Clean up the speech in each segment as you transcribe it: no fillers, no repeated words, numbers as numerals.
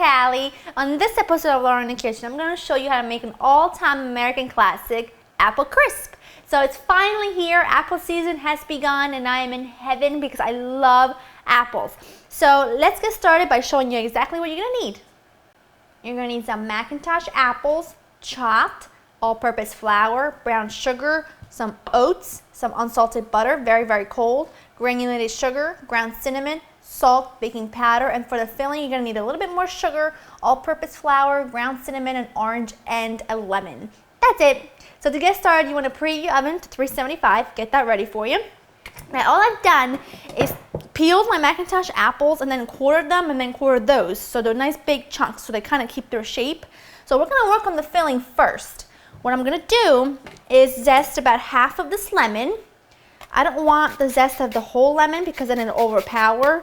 Vitale. On this episode of Laura in the Kitchen, I'm going to show you how to make an all-time American classic, apple crisp. So it's finally here, apple season has begun, and I am in heaven because I love apples. So let's get started by showing you exactly what you're going to need. You're going to need some McIntosh apples, chopped, all-purpose flour, brown sugar, some oats, some unsalted butter, very, very cold, granulated sugar, ground cinnamon, salt, baking powder, and for the filling, you're going to need a little bit more sugar, all-purpose flour, ground cinnamon, an orange, and a lemon. That's it. So to get started, you want to preheat your oven to 375. Get that ready for you. Now, all I've done is peeled my McIntosh apples and then quartered them and then quartered those. So they're nice big chunks, so they kind of keep their shape. So we're going to work on the filling first. What I'm going to do is zest about half of this lemon. I don't want the zest of the whole lemon because then it'll overpower.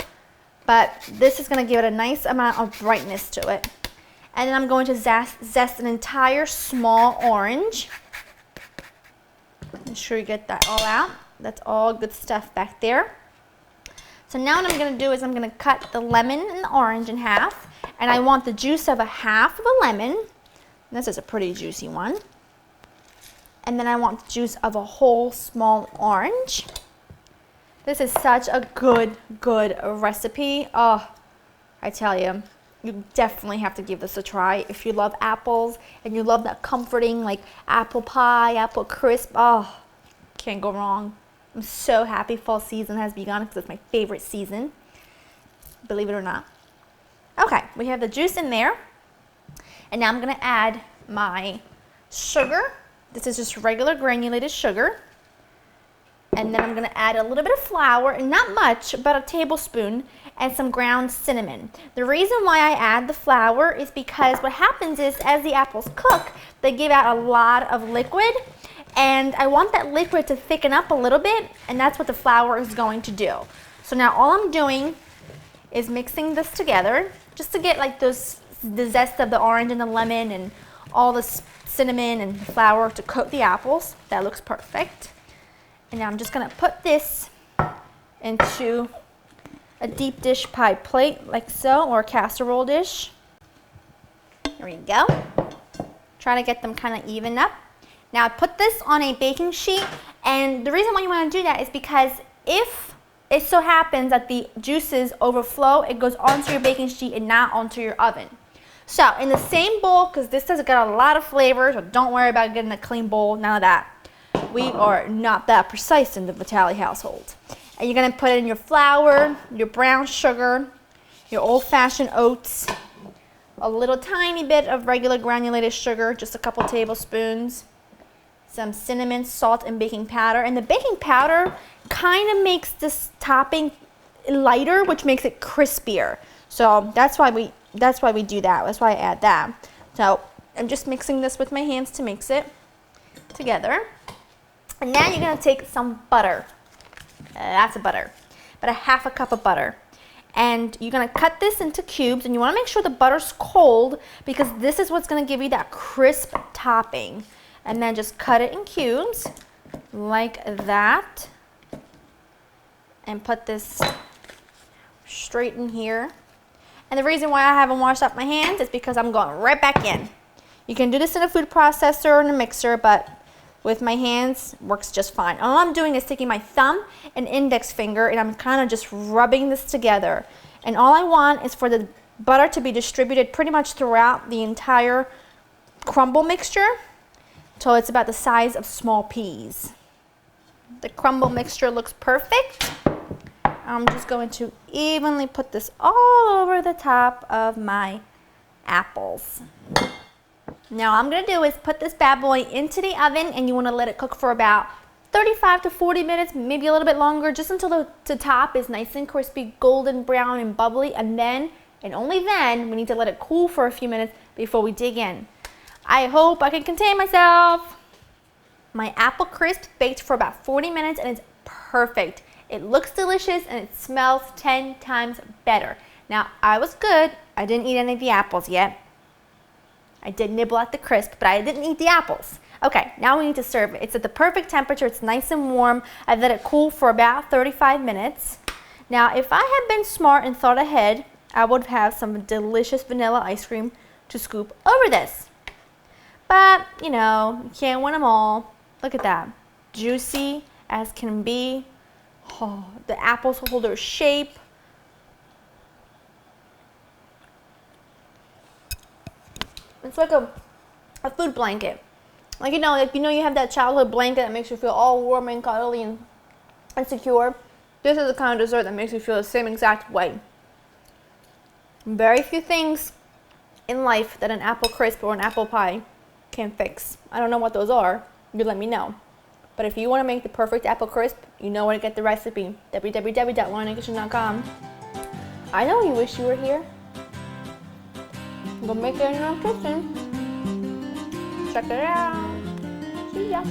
But this is going to give it a nice amount of brightness to it. And then I'm going to zest an entire small orange. Make sure you get that all out. That's all good stuff back there. So now what I'm going to do is I'm going to cut the lemon and the orange in half. And I want the juice of a half of a lemon. This is a pretty juicy one. And then I want the juice of a whole small orange. This is such a good recipe. Oh, I tell you, you definitely have to give this a try. If you love apples and you love that comforting like apple pie, apple crisp, oh, can't go wrong. I'm so happy fall season has begun because it's my favorite season, believe it or not. Okay, we have the juice in there. And now I'm gonna add my sugar. This is just regular granulated sugar. And then I'm going to add a little bit of flour, and not much, about a tablespoon, and some ground cinnamon. The reason why I add the flour is because what happens is as the apples cook, they give out a lot of liquid, and I want that liquid to thicken up a little bit, and that's what the flour is going to do. So now all I'm doing is mixing this together just to get like the zest of the orange and the lemon and all the cinnamon and flour to coat the apples. That looks perfect. And now I'm just going to put this into a deep dish pie plate like so, or a casserole dish. There we go. Try to get them kind of even up. Now I put this on a baking sheet, and the reason why you want to do that is because if it so happens that the juices overflow, it goes onto your baking sheet and not onto your oven. So in the same bowl, because this has got a lot of flavor, so don't worry about getting a clean bowl, none of that. We are not that precise in the Vitale household. And you're going to put in your flour, your brown sugar, your old-fashioned oats, a little tiny bit of regular granulated sugar, just a couple tablespoons, some cinnamon, salt, and baking powder. And the baking powder kind of makes this topping lighter, which makes it crispier. So that's why we do that. That's why I add that. So I'm just mixing this with my hands to mix it together. And now you're going to take some butter. That's a butter. About a half a cup of butter. And you're going to cut this into cubes. And you want to make sure the butter's cold because this is what's going to give you that crisp topping. And then just cut it in cubes like that. And put this straight in here. And the reason why I haven't washed up my hands is because I'm going right back in. You can do this in a food processor or in a mixer, but with my hands, works just fine. All I'm doing is taking my thumb and index finger, and I'm kind of just rubbing this together. And all I want is for the butter to be distributed pretty much throughout the entire crumble mixture until it's about the size of small peas. The crumble mixture looks perfect. I'm just going to evenly put this all over the top of my apples. Now all I'm going to do is put this bad boy into the oven, and you want to let it cook for about 35 to 40 minutes, maybe a little bit longer, just until the top is nice and crispy, golden brown and bubbly, and then, and only then, we need to let it cool for a few minutes before we dig in. I hope I can contain myself. My apple crisp baked for about 40 minutes, and it's perfect. It looks delicious, and it smells 10 times better. Now, I was good. I didn't eat any of the apples yet. I did nibble at the crisp, but I didn't eat the apples. Okay, now we need to serve it. It's at the perfect temperature. It's nice and warm. I let it cool for about 35 minutes. Now, if I had been smart and thought ahead, I would have some delicious vanilla ice cream to scoop over this. But, you know, you can't win them all. Look at that. Juicy as can be. Oh, the apples hold their shape. It's like a food blanket. Like you know you have that childhood blanket that makes you feel all warm and cuddly and secure. This is the kind of dessert that makes you feel the same exact way. Very few things in life that an apple crisp or an apple pie can fix. I don't know what those are. You let me know. But if you want to make the perfect apple crisp, you know where to get the recipe. www.laurenkitchen.com. I know you wish you were here. Go make it in your kitchen. Check it out. See ya.